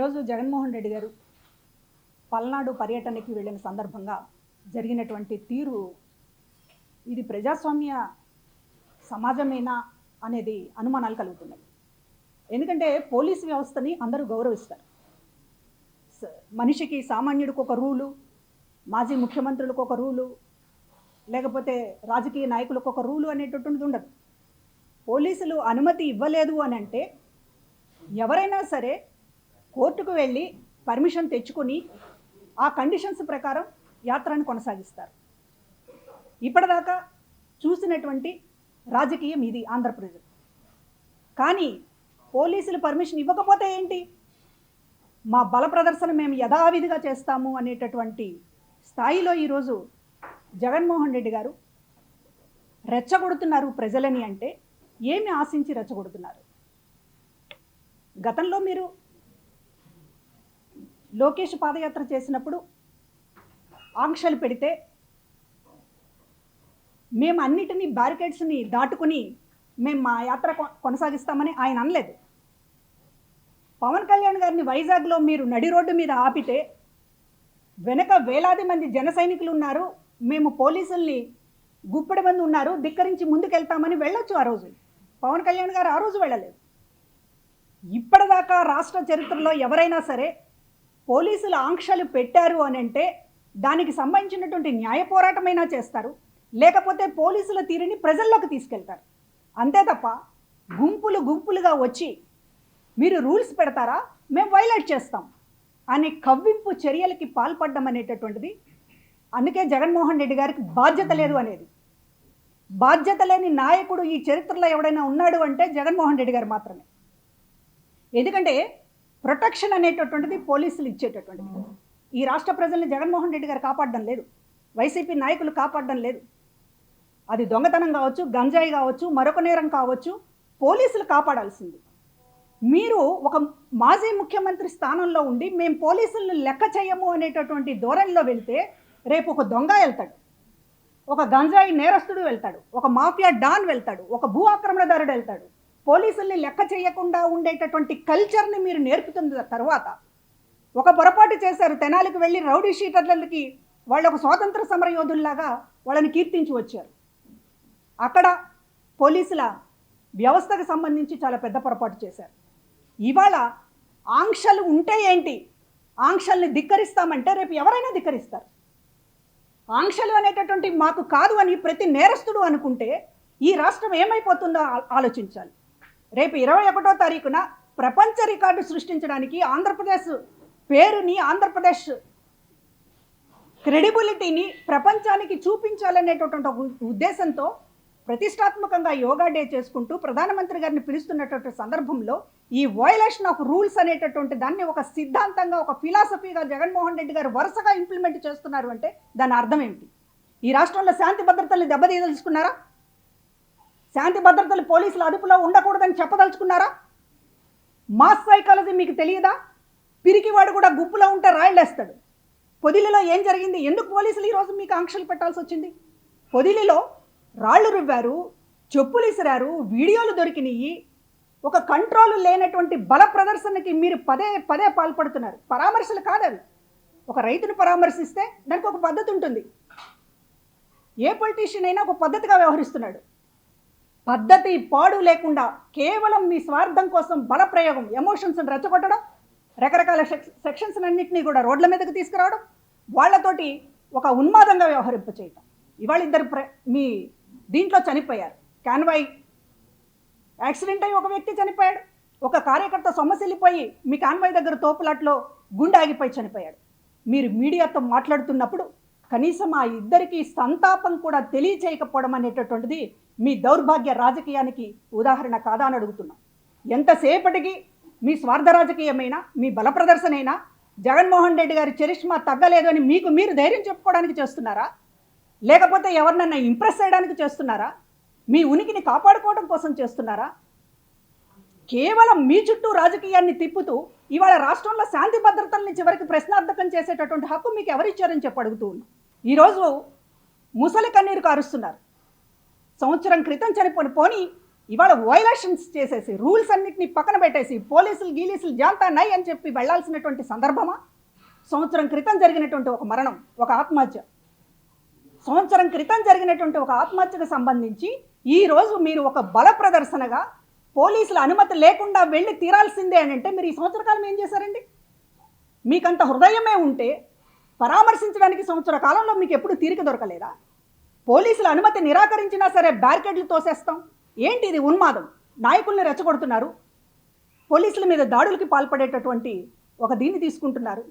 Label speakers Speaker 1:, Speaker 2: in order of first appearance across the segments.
Speaker 1: ఈరోజు జగన్మోహన్ రెడ్డి గారు పల్నాడు పర్యటనకి వెళ్ళిన సందర్భంగా జరిగినటువంటి తీరు ఇది ప్రజాస్వామ్య సమాజమేనా అనేది అనుమానాలు కలుగుతున్నాయి. ఎందుకంటే పోలీసు వ్యవస్థని అందరూ గౌరవిస్తారు. మనిషికి సామాన్యుడికి ఒక రూలు, మాజీ ముఖ్యమంత్రులకు ఒక రూలు, లేకపోతే రాజకీయ నాయకులకు ఒక రూలు అనేటటువంటిది ఉండదు. పోలీసులు అనుమతి ఇవ్వలేదు అని అంటే ఎవరైనా సరే కోర్టుకు వెళ్ళి పర్మిషన్ తెచ్చుకొని ఆ కండిషన్స్ ప్రకారం యాత్రను కొనసాగిస్తారు. ఇప్పటిదాకా చూసినటువంటి రాజకీయం ఇది ఆంధ్రప్రదేశ్. కానీ పోలీసులు పర్మిషన్ ఇవ్వకపోతే ఏంటి, మా బల ప్రదర్శన మేము యథావిధిగా చేస్తాము అనేటటువంటి స్థాయిలో ఈరోజు జగన్మోహన్ రెడ్డి గారు రెచ్చగొడుతున్నారు ప్రజలని. అంటే ఏమి ఆశించి రెచ్చగొడుతున్నారు? గతంలో మీరు లోకేష్ పాదయాత్ర చేసినప్పుడు ఆంక్షలు పెడితే మేము అన్నిటినీ బ్యారికేడ్స్ని దాటుకుని మేము మా యాత్ర కొనసాగిస్తామని ఆయన అనలేదు. పవన్ కళ్యాణ్ గారిని వైజాగ్లో మీరు నడి రోడ్డు మీద ఆపితే వెనక వేలాది మంది జన సైనికులు ఉన్నారు, మేము పోలీసుల్ని గుప్పెడి మంది ఉన్నారు, ధిక్కరించి ముందుకెళ్తామని వెళ్ళొచ్చు. ఆ రోజు పవన్ కళ్యాణ్ గారు ఆ రోజు వెళ్ళలేదు. ఇప్పటిదాకా రాష్ట్ర చరిత్రలో ఎవరైనా సరే పోలీసులు ఆంక్షలు పెట్టారు అని అంటే దానికి సంబంధించినటువంటి న్యాయ పోరాటమైనా చేస్తారు, లేకపోతే పోలీసుల తీరుని ప్రజల్లోకి తీసుకెళ్తారు. అంతే తప్ప గుంపులు గుంపులుగా వచ్చి మీరు రూల్స్ పెడతారా, మేము వైలేట్ చేస్తాం అనే కవ్వింపు చర్యలకి పాల్పడడం అనేటటువంటిది. అందుకే జగన్మోహన్ రెడ్డి గారికి బాధ్యత లేదు అనేది. బాధ్యత లేని నాయకుడు ఈ చరిత్రలో ఎవడైనా ఉన్నాడు అంటే జగన్మోహన్ రెడ్డి గారు మాత్రమే. ఎందుకంటే ప్రొటెక్షన్ అనేటటువంటిది పోలీసులు ఇచ్చేటటువంటిది. ఈ రాష్ట్ర ప్రజల్ని జగన్మోహన్ రెడ్డి గారు కాపాడడం లేదు, వైసీపీ నాయకులు కాపాడడం లేదు. అది దొంగతనం కావచ్చు, గంజాయి కావచ్చు, మరొక నేరం కావచ్చు, పోలీసులు కాపాడాల్సింది. మీరు ఒక మాజీ ముఖ్యమంత్రి స్థానంలో ఉండి మేము పోలీసులను లెక్క చేయము అనేటటువంటి ధోరణిలో వెళ్తే రేపు ఒక దొంగ వెళ్తాడు, ఒక గంజాయి నేరస్తుడు వెళ్తాడు, ఒక మాఫియా డాన్ వెళ్తాడు, ఒక భూ ఆక్రమణదారుడు వెళ్తాడు. పోలీసుల్ని లెక్క చేయకుండా ఉండేటటువంటి కల్చర్ని మీరు నేర్పుతున్న తర్వాత ఒక పొరపాటు చేశారు. తెనాలికి వెళ్ళి రౌడీ షీటర్లకి వాళ్ళు ఒక స్వాతంత్ర సమర యోధుల్లాగా వాళ్ళని కీర్తించి వచ్చారు. అక్కడ పోలీసుల వ్యవస్థకు సంబంధించి చాలా పెద్ద పొరపాటు చేశారు. ఇవాళ ఆంక్షలు ఉంటే ఏంటి, ఆంక్షల్ని ధిక్కరిస్తామంటే రేపు ఎవరైనా ధిక్కరిస్తారు. ఆంక్షలు అనేటటువంటి మాకు కాదు అని ప్రతి నేరస్తుడు అనుకుంటే ఈ రాష్ట్రం ఏమైపోతుందో ఆలోచించాలి. రేపు 21వ తారీఖున ప్రపంచ రికార్డు సృష్టించడానికి ఆంధ్రప్రదేశ్ పేరుని, ఆంధ్రప్రదేశ్ క్రెడిబిలిటీని ప్రపంచానికి చూపించాలనేటటువంటి ఉద్దేశంతో ప్రతిష్టాత్మకంగా యోగా డే చేసుకుంటూ ప్రధానమంత్రి గారిని పిలుస్తున్నటువంటి సందర్భంలో ఈ వయలేషన్ ఆఫ్ రూల్స్ అనేటటువంటి దాన్ని ఒక సిద్ధాంతంగా, ఒక ఫిలాసఫీగా జగన్మోహన్ రెడ్డి గారు వరుసగా ఇంప్లిమెంట్ చేస్తున్నారు అంటే దాని అర్థం ఏమిటి? ఈ రాష్ట్రంలో శాంతి భద్రతల్ని దెబ్బతీయదలుచుకున్నారా? శాంతి భద్రతలు పోలీసుల అదుపులో ఉండకూడదని చెప్పదలుచుకున్నారా? మాస్ సైకాలజీ మీకు తెలియదా? పిరికివాడు కూడా గుంపులో ఉంటే రాయలేస్తాడు. పొదిలిలో ఏం జరిగింది? ఎందుకు పోలీసులు ఈరోజు మీకు ఆంక్షలు పెట్టాల్సి వచ్చింది? పొదిలిలో రాళ్ళు రువ్వారు, చెప్పులు ఇసిరారు, వీడియోలు దొరికినాయి. ఒక కంట్రోల్ లేనటువంటి బల ప్రదర్శనకి మీరు పదే పదే పాల్పడుతున్నారు. పరామర్శలు కాదవి. ఒక రైతును పరామర్శిస్తే దానికి ఒక పద్ధతి ఉంటుంది. ఏ పొలిటీషియన్ అయినా ఒక పద్ధతిగా వ్యవహరిస్తున్నాడు. పద్ధతి పాడు లేకుండా కేవలం మీ స్వార్థం కోసం బల ప్రయోగం, ఎమోషన్స్ని రెచ్చగొట్టడం, రకరకాల సెక్షన్స్ అన్నింటినీ కూడా రోడ్ల మీదకి తీసుకురావడం, వాళ్లతోటి ఒక ఉన్మాదంగా వ్యవహరింప చేయటం. ఇవాళ ఇద్దరు మీ దీంట్లో చనిపోయారు. కాన్వాయ్ యాక్సిడెంట్ అయ్యి ఒక వ్యక్తి చనిపోయాడు. ఒక కార్యకర్త సొమ్మసిల్లిపోయి మీ కాన్వాయ్ దగ్గర తోపులాట్లో గుండె ఆగిపోయి చనిపోయాడు. మీరు మీడియాతో మాట్లాడుతున్నప్పుడు కనీసం ఆ ఇద్దరికి సంతాపం కూడా తెలియచేయకపోవడం అనేటటువంటిది మీ దౌర్భాగ్య రాజకీయానికి ఉదాహరణ కాదా అని అడుగుతున్నాం. ఎంతసేపటికి మీ స్వార్థ రాజకీయమైనా, మీ బల ప్రదర్శనైనా జగన్మోహన్ రెడ్డి గారి చరిష్మా తగ్గలేదు అని మీకు మీరు ధైర్యం చెప్పుకోవడానికి చేస్తున్నారా, లేకపోతే ఎవరినన్నా ఇంప్రెస్ చేయడానికి చేస్తున్నారా, మీ ఉనికిని కాపాడుకోవడం కోసం చేస్తున్నారా? కేవలం మీ చుట్టూ రాజకీయాన్ని తిప్పుతూ ఇవాళ రాష్ట్రంలో శాంతి భద్రతల్ని చివరికి ప్రశ్నార్థకం చేసేటటువంటి హక్కు మీకు ఎవరిచ్చారని చెప్పి అడుగుతూ ఉన్నాం. ఈరోజు ముసలి కన్నీరు కారుస్తున్నారు. సంవత్సరం క్రితం పోని ఇవాళ వయలేషన్స్ చేసేసి రూల్స్ అన్నింటినీ పక్కన పెట్టేసి పోలీసులు గీలీసులు జాంతా నై అని చెప్పి వెళ్లాల్సినటువంటి సందర్భమా? సంవత్సరం క్రితం జరిగినటువంటి ఒక మరణం, ఒక ఆత్మహత్య, సంవత్సరం క్రితం జరిగినటువంటి ఒక ఆత్మహత్యకు సంబంధించి ఈరోజు మీరు ఒక బల ప్రదర్శనగా పోలీసుల అనుమతి లేకుండా వెళ్ళి తీరాల్సిందే అని అంటే మీరు ఈ సంవత్సర కాలం ఏం చేశారండి? మీకంత హృదయమే ఉంటే పరామర్శించడానికి సంవత్సర కాలంలో మీకు ఎప్పుడు తీరిక దొరకలేదా? పోలీసుల అనుమతి నిరాకరించినా సరే బ్యారికేడ్లు తోసేస్తాం. ఏంటి ఇది? ఉన్మాదం. నాయకుల్ని రెచ్చగొడుతున్నారు, పోలీసుల మీద దాడులకి పాల్పడేటటువంటి ఒక దీన్ని తీసుకుంటున్నారు.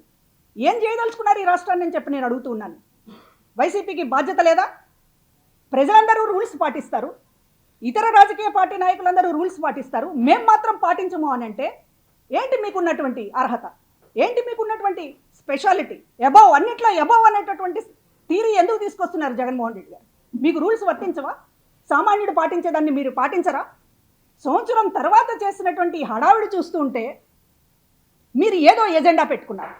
Speaker 1: ఏం చేయదలుచుకున్నారు ఈ రాష్ట్రాన్ని అని చెప్పి నేను అడుగుతూ ఉన్నాను. వైసీపీకి బాధ్యత లేదా? ప్రజలందరూ రూల్స్ పాటిస్తారు, ఇతర రాజకీయ పార్టీ నాయకులందరూ రూల్స్ పాటిస్తారు, మేము మాత్రం పాటించము అని అంటే ఏంటి మీకున్నటువంటి అర్హత? ఏంటి మీకున్నటువంటి స్పెషాలిటీ? అబౌవ్, అన్నిట్లో అబౌవ్ అనేటటువంటి థీరీ ఎందుకు తీసుకొస్తున్నారు జగన్మోహన్ రెడ్డి గారు? మీకు రూల్స్ వర్తించవా? సామాన్యుడు పాటించేదాన్ని మీరు పాటించరా? సంవత్సరం తర్వాత చేసినటువంటి హడావిడి చూస్తూ ఉంటే మీరు ఏదో ఎజెండా పెట్టుకున్నారు.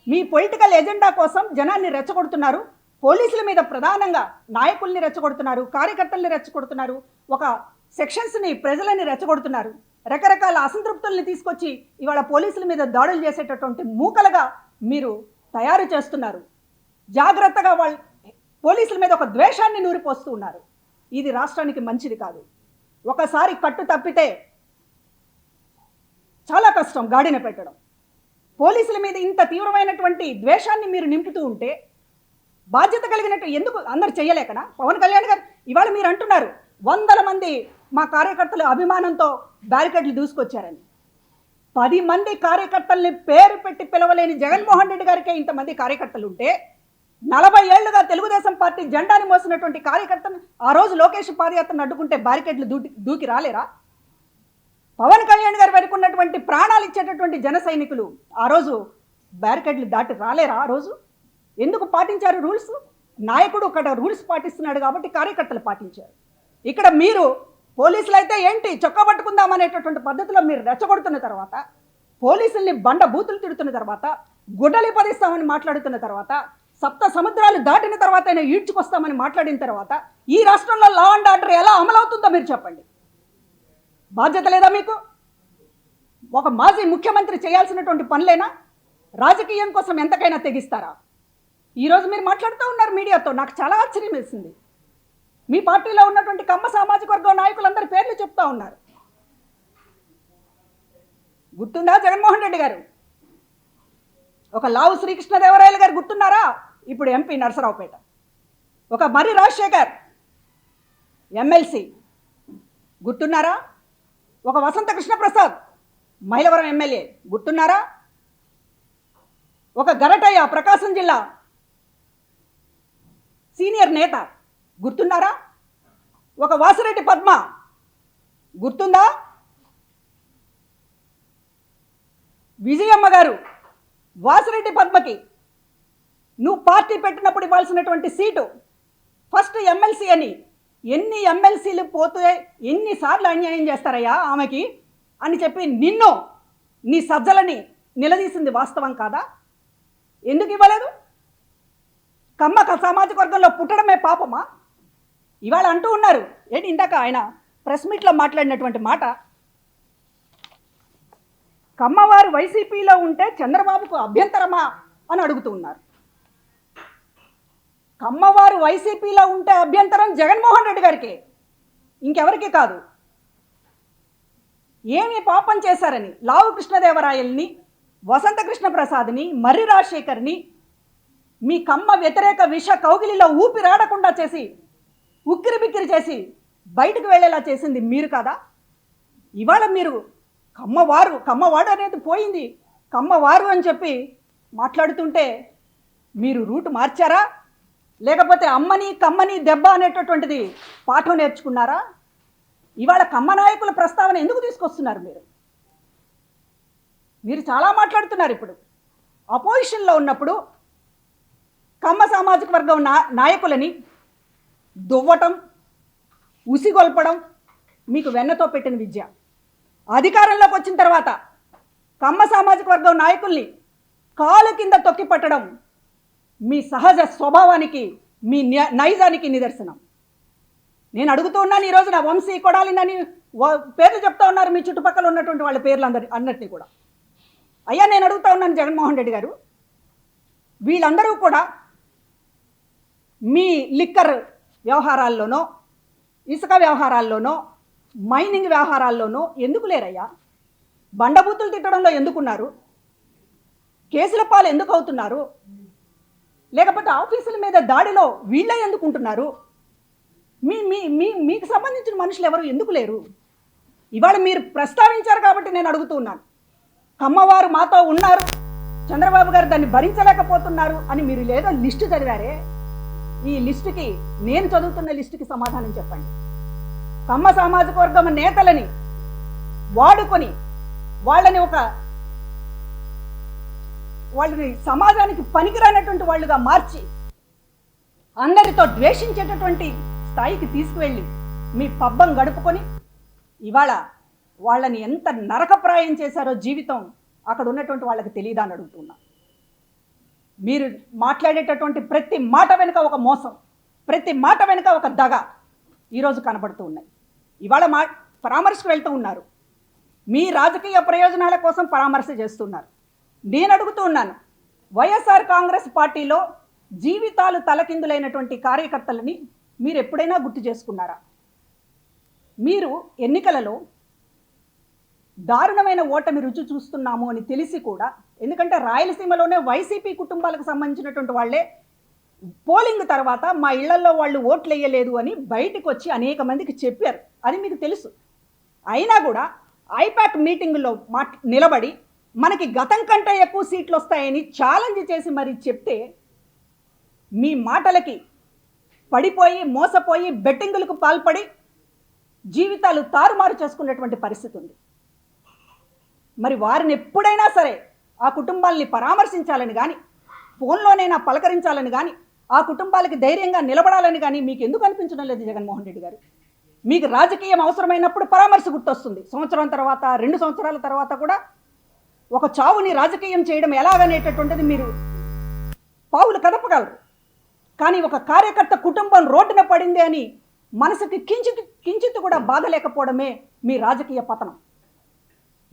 Speaker 1: మీ పొలిటికల్ ఎజెండా కోసం జనాన్ని రెచ్చగొడుతున్నారు. పోలీసుల మీద ప్రధానంగా నాయకుల్ని రెచ్చగొడుతున్నారు, కార్యకర్తల్ని రెచ్చగొడుతున్నారు, ఒక సెక్షన్స్ని ప్రజలని రెచ్చగొడుతున్నారు. రకరకాల అసంతృప్తుల్ని తీసుకొచ్చి ఇవాళ పోలీసుల మీద దాడులు చేసేటటువంటి మూకలుగా మీరు తయారు చేస్తున్నారు. జాగ్రత్తగా వాళ్ళ పోలీసుల మీద ఒక ద్వేషాన్ని నూరిపోస్తూ ఉన్నారు. ఇది రాష్ట్రానికి మంచిది కాదు. ఒకసారి కట్టు తప్పితే చాలా కష్టం గాడిన పెట్టడం. పోలీసుల మీద ఇంత తీవ్రమైనటువంటి ద్వేషాన్ని మీరు నింపుతూ ఉంటే బాధ్యత కలిగినట్టు ఎందుకు అందరు చేయలేకనా? పవన్ కళ్యాణ్ గారు ఇవాళ మీరు అంటున్నారు 100 మంది మా కార్యకర్తలు అభిమానంతో బ్యారికేడ్లు దూసుకొచ్చారని. 10 మంది కార్యకర్తల్ని పేరు పెట్టి పిలవలేని జగన్మోహన్ రెడ్డి గారికే ఇంతమంది కార్యకర్తలు ఉంటే 40 ఏళ్లుగా తెలుగుదేశం పార్టీ జెండాని మోసినటువంటి కార్యకర్తను ఆ రోజు లోకేష్ పాదయాత్రను అడ్డుకుంటే బ్యారికేడ్లు దూకి రాలేరా? పవన్ కళ్యాణ్ గారు వెనుకున్నటువంటి ప్రాణాలు ఇచ్చేటటువంటి జన సైనికులు ఆ రోజు బ్యారికేడ్లు దాటి రాలేరా? ఆ రోజు ఎందుకు పాటించారు రూల్స్? నాయకుడు ఇక్కడ రూల్స్ పాటిస్తున్నాడు కాబట్టి కార్యకర్తలు పాటించారు. ఇక్కడ మీరు పోలీసులు అయితే ఏంటి చొక్కా పట్టుకుందామనేటటువంటి పద్ధతిలో మీరు రెచ్చగొడుతున్న తర్వాత, పోలీసుల్ని బండ బూతులు తిడుతున్న తర్వాత, గుడ్డలి పదిస్తామని మాట్లాడుతున్న తర్వాత, సప్త సముద్రాలు దాటిన తర్వాత అయినా ఈడ్చుకొస్తామని మాట్లాడిన తర్వాత ఈ రాష్ట్రంలో లా అండ్ ఆర్డర్ ఎలా అమలవుతుందో మీరు చెప్పండి. బాధ్యత లేదా మీకు? ఒక మాజీ ముఖ్యమంత్రి చేయాల్సినటువంటి పనులేనా? రాజకీయం కోసం ఎంతకైనా తెగిస్తారా? ఈరోజు మీరు మాట్లాడుతూ ఉన్నారు మీడియాతో, నాకు చాలా ఆశ్చర్యం వేసింది. మీ పార్టీలో ఉన్నటువంటి కమ్మ సామాజిక వర్గం నాయకులందరి పేర్లు చెప్తా ఉన్నారు. గుర్తుందా జగన్మోహన్ రెడ్డి గారు? ఒక లావు శ్రీకృష్ణదేవరాయలు గారు గుర్తున్నారా? ఇప్పుడు ఎంపీ నరసరావుపేట. ఒక మర్రి రాజశేఖర్ ఎమ్మెల్సీ గుర్తున్నారా? ఒక వసంత కృష్ణప్రసాద్ మైలవరం ఎమ్మెల్యే గుర్తున్నారా? ఒక గరటయ్య ప్రకాశం జిల్లా సీనియర్ నేత గుర్తున్నారా? ఒక వాసిరెడ్డి పద్మ గుర్తుందా? విజయమ్మ గారు వాసిరెడ్డి పద్మకి నువ్వు పార్టీ పెట్టినప్పుడు ఇవ్వాల్సినటువంటి సీటు ఫస్ట్ ఎమ్మెల్సీ అని, ఎన్ని ఎమ్మెల్సీలు పోతే ఎన్నిసార్లు అన్యాయం చేస్తారయ్యా ఆమెకి అని చెప్పి నిన్ను నీ సజ్జలని నిలదీసింది వాస్తవం కాదా? ఎందుకు ఇవ్వలేదు? కమ్మ సామాజిక వర్గంలో పుట్టడమే పాపమా? ఇవాళ అంటూ ఉన్నారు ఏంటి, ఇందాక ఆయన ప్రెస్ మీట్లో మాట్లాడినటువంటి మాట, కమ్మవారు వైసీపీలో ఉంటే చంద్రబాబుకు అభ్యంతరమా అని అడుగుతూ ఉన్నారు. కమ్మవారు వైసీపీలో ఉంటే అభ్యంతరం జగన్మోహన్ రెడ్డి గారికి, ఇంకెవరికి కాదు. ఏమి పాపం చేశారని లావు కృష్ణదేవరాయల్ని, వసంత కృష్ణప్రసాద్ని, మర్రి రాజశేఖర్ని మీ కమ్మ వ్యతిరేక విష కౌగిలిలో ఊపిరాడకుండా చేసి ఉక్కిరి బిక్కిరి చేసి బయటకు వెళ్ళేలా చేసింది మీరు కదా? ఇవాళ మీరు కమ్మవాడు అనేది పోయింది, కమ్మవారు అని చెప్పి మాట్లాడుతుంటే మీరు రూట్ మార్చారా? లేకపోతే అమ్మని కమ్మని దెబ్బ అనేటటువంటిది పాఠం నేర్చుకున్నారా? ఇవాళ కమ్మ నాయకుల ప్రస్తావన ఎందుకు తీసుకొస్తున్నారు మీరు చాలా మాట్లాడుతున్నారు. ఇప్పుడు అపోజిషన్లో ఉన్నప్పుడు కమ్మ సామాజిక వర్గం నాయకులని దువ్వటం, ఉసిగొల్పడం మీకు వెన్నతో పెట్టిన విద్య. అధికారంలోకి వచ్చిన తర్వాత కమ్మ సామాజిక వర్గం నాయకుల్ని కాలు కింద తొక్కి పట్టడం మీ సహజ స్వభావానికి, మీ నైజానికి నిదర్శనం. నేను అడుగుతూ ఉన్నాను ఈరోజు, నా వంశీ కొడాలి నన్ను పేర్లు చెప్తా ఉన్నారు, మీ చుట్టుపక్కల ఉన్నటువంటి వాళ్ళ పేర్లు అన్నిటినీ కూడా. అయ్యా, నేను అడుగుతా ఉన్నాను జగన్మోహన్ రెడ్డి గారు, వీళ్ళందరూ కూడా మీ లిక్కర్ వ్యవహారాల్లోనో, ఇసుక వ్యవహారాల్లోనో, మైనింగ్ వ్యవహారాల్లోనో ఎందుకు లేరయ్యా? బండబూతులు తిట్టడంలో ఎందుకున్నారు? కేసుల పాలు ఎందుకు అవుతున్నారు? లేకపోతే ఆఫీసుల మీద దాడిలో వీళ్ళే ఎందుకుంటున్నారు? మీకు సంబంధించిన మనుషులు ఎవరు ఎందుకు లేరు? ఇవాళ మీరు ప్రస్తావించారు కాబట్టి నేను అడుగుతున్నాను. కమ్మవారు మాతో ఉన్నారు, చంద్రబాబు గారు దాన్ని భరించలేకపోతున్నారు అని మీరు లేదో లిస్టు చదివారే. ఈ లిస్టుకి, నేను చదువుతున్న లిస్టుకి సమాధానం చెప్పండి. కమ్మ సామాజిక వర్గం నేతలని వాడుకొని వాళ్ళని సమాజానికి పనికిరానటువంటి వాళ్ళుగా మార్చి అందరితో ద్వేషించేటటువంటి స్థాయికి తీసుకువెళ్ళి మీ పబ్బం గడుపుకొని ఇవాళ వాళ్ళని ఎంత నరకప్రాయం చేశారో జీవితం అక్కడ ఉన్నటువంటి వాళ్ళకి తెలియదా అని అడుగుతున్నా. మీరు మాట్లాడేటటువంటి ప్రతి మాట వెనుక ఒక మోసం, ప్రతి మాట వెనుక ఒక దగ ఈరోజు కనబడుతూ ఉన్నాయి. ఇవాళ పరామర్శకు వెళ్తూ ఉన్నారు, మీ రాజకీయ ప్రయోజనాల కోసం పరామర్శ చేస్తున్నారు. నేను అడుగుతూ ఉన్నాను, వైఎస్ఆర్ కాంగ్రెస్ పార్టీలో జీవితాలు తలకిందులైనటువంటి కార్యకర్తలని మీరు ఎప్పుడైనా గుర్తు చేసుకున్నారా? మీరు ఎన్నికలలో దారుణమైన ఓటమి రుచి చూస్తున్నాము అని తెలిసి కూడా, ఎందుకంటే రాయలసీమలోనే వైసీపీ కుటుంబాలకు సంబంధించినటువంటి వాళ్ళే పోలింగ్ తర్వాత మా ఇళ్లలో వాళ్ళు ఓట్లు వేయలేదు అని బయటకు వచ్చి అనేక మందికి చెప్పారు, అది మీకు తెలుసు. అయినా కూడా ఐపాక్ మీటింగులో నిలబడి మనకి గతం కంటే ఎక్కువ సీట్లు వస్తాయని ఛాలెంజ్ చేసి మరి చెప్తే మీ మాటలకి పడిపోయి మోసపోయి బెట్టింగులకు పాల్పడి జీవితాలు తారుమారు చేసుకునేటువంటి పరిస్థితి ఉంది. మరి వారిని ఎప్పుడైనా సరే ఆ కుటుంబాలని పరామర్శించాలని కానీ, ఫోన్లోనైనా పలకరించాలని కానీ, ఆ కుటుంబాలకి ధైర్యంగా నిలబడాలని కానీ మీకు ఎందుకు అనిపించడం లేదు జగన్మోహన్ రెడ్డి గారు? మీకు రాజకీయం అవసరమైనప్పుడు పరామర్శ గుర్తొస్తుంది, సంవత్సరం తర్వాత 2 సంవత్సరాల తర్వాత కూడా ఒక చావుని రాజకీయం చేయడం ఎలాగనేటటువంటిది మీరు పావులు కదపగలరు. కానీ ఒక కార్యకర్త కుటుంబం రోడ్డున పడింది అని మనసుకి కించిత్ కూడా బాధ లేకపోవడమే మీ రాజకీయ పతనం.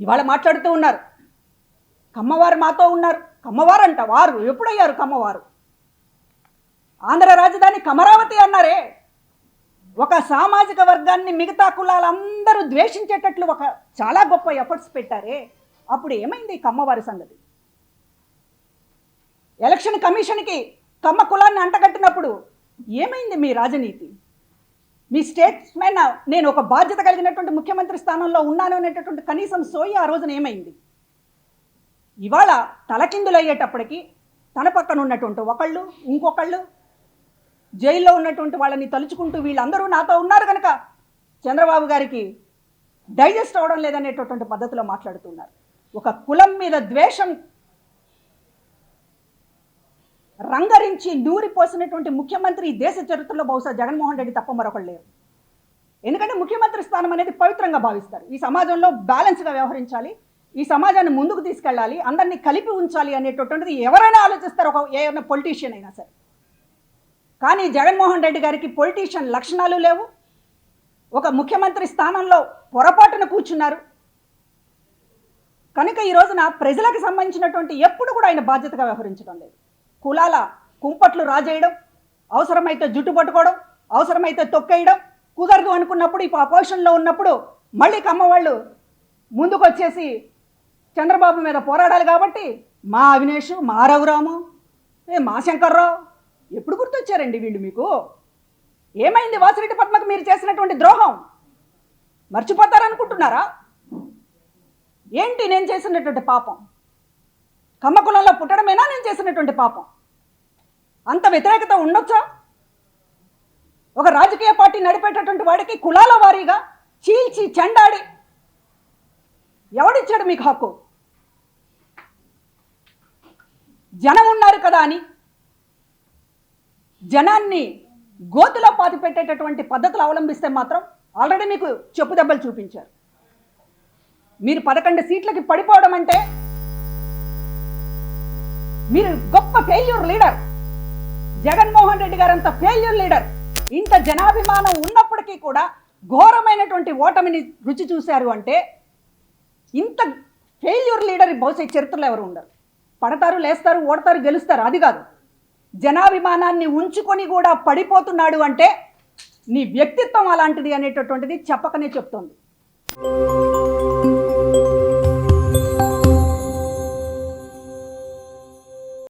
Speaker 1: ఇవాళ మాట్లాడుతూ ఉన్నారు, కమ్మవారు మాతో ఉన్నారు. కమ్మవారు అంట, వారు ఎప్పుడయ్యారు కమ్మవారు? ఆంధ్ర రాజధాని కమరావతి అన్నారే. ఒక సామాజిక వర్గాన్ని మిగతా కులాలందరూ ద్వేషించేటట్లు ఒక చాలా గొప్ప ఎఫర్ట్స్ పెట్టారే, అప్పుడు ఏమైంది కమ్మవారి సంగతి? ఎలక్షన్ కమిషన్కి కమ్మ కులాన్ని అంటగట్టినప్పుడు ఏమైంది మీ రాజనీతి? మీ స్టేట్స్మెన్ నేను ఒక బాధ్యత కలిగినటువంటి ముఖ్యమంత్రి స్థానంలో ఉన్నాను అనేటటువంటి కనీసం సోయి ఆ రోజున ఏమైంది? ఇవాళ తలకిందులయ్యేటప్పటికీ తన పక్కన ఉన్నటువంటి ఒకళ్ళు ఇంకొకళ్ళు జైల్లో ఉన్నటువంటి వాళ్ళని తలుచుకుంటూ వీళ్ళందరూ నాతో ఉన్నారు కనుక చంద్రబాబు గారికి డైజెస్ట్ అవ్వడం లేదనేటటువంటి పద్ధతిలో మాట్లాడుతున్నారు. ఒక కులం మీద ద్వేషం రంగరించి నూరిపోసినటువంటి ముఖ్యమంత్రి ఈ దేశ చరిత్రలో బహుశా జగన్మోహన్ రెడ్డి తప్ప మరొకళ్ళు లేరు. ఎందుకంటే ముఖ్యమంత్రి స్థానం అనేది పవిత్రంగా భావిస్తారు. ఈ సమాజంలో బ్యాలెన్స్గా వ్యవహరించాలి, ఈ సమాజాన్ని ముందుకు తీసుకెళ్ళాలి, అందరినీ కలిపి ఉంచాలి అనేటటువంటిది ఎవరైనా ఆలోచిస్తారు, ఏమైనా పొలిటీషియన్ అయినా సరే. కానీ జగన్మోహన్ రెడ్డి గారికి పొలిటీషియన్ లక్షణాలు లేవు. ఒక ముఖ్యమంత్రి స్థానంలో పొరపాటున కూర్చున్నారు కనుక ఈ రోజున ప్రజలకు సంబంధించినటువంటి ఎప్పుడు కూడా ఆయన బాధ్యతగా వ్యవహరించడం లేదు. కులాల కుంపట్లు రాజేయడం, అవసరమైతే జుట్టు పట్టుకోవడం, అవసరమైతే తొక్కేయడం, కుదరదు అనుకున్నప్పుడు ఇప్పుడు అపోజిషన్లో ఉన్నప్పుడు మళ్ళీ కమ్మవాళ్ళు ముందుకు వచ్చేసి చంద్రబాబు మీద పోరాడాలి కాబట్టి మా అవినేష్, మా రఘురాము, మా శంకర్రావు ఎప్పుడు గుర్తొచ్చారండి వీళ్ళు మీకు? ఏమైంది వాసిరెడ్డి పద్మకు మీరు చేసినటువంటి ద్రోహం? మర్చిపోతారనుకుంటున్నారా? ఏంటి నేను చేసినటువంటి పాపం? కమ్మ కులంలో పుట్టడమేనా నేను చేసినటువంటి పాపం? అంత వ్యతిరేకత ఉండొచ్చా? ఒక రాజకీయ పార్టీ నడిపేటటువంటి వాడికి కులాల వారీగా చీల్చి చెండాడి ఎవడిచ్చాడు మీకు హక్కు? జనం ఉన్నారు కదా అని జనాన్ని గోతులో పాతి పెట్టేటటువంటి పద్ధతులు అవలంబిస్తే మాత్రం ఆల్రెడీ మీకు చెప్పు దెబ్బలు చూపించారు. మీరు 11 సీట్లకి పడిపోవడం అంటే మీరు గొప్ప ఫెయిల్యూర్ లీడర్. జగన్మోహన్ రెడ్డి గారు అంత ఫెయిల్యూర్ లీడర్. ఇంత జనాభిమానం ఉన్నప్పటికీ కూడా ఘోరమైనటువంటి ఓటమిని రుచి చూశారు అంటే ఇంత ఫెయిల్యూర్ లీడర్ బహుశా చరిత్రలో ఎవరు ఉండరు. పడతారు, లేస్తారు, ఓడతారు, గెలుస్తారు, అది కాదు. జనాభిమానాన్ని ఉంచుకొని కూడా పడిపోతున్నాడు అంటే నీ వ్యక్తిత్వం అలాంటిది అనేటటువంటిది చెప్పకనే చెప్తోంది.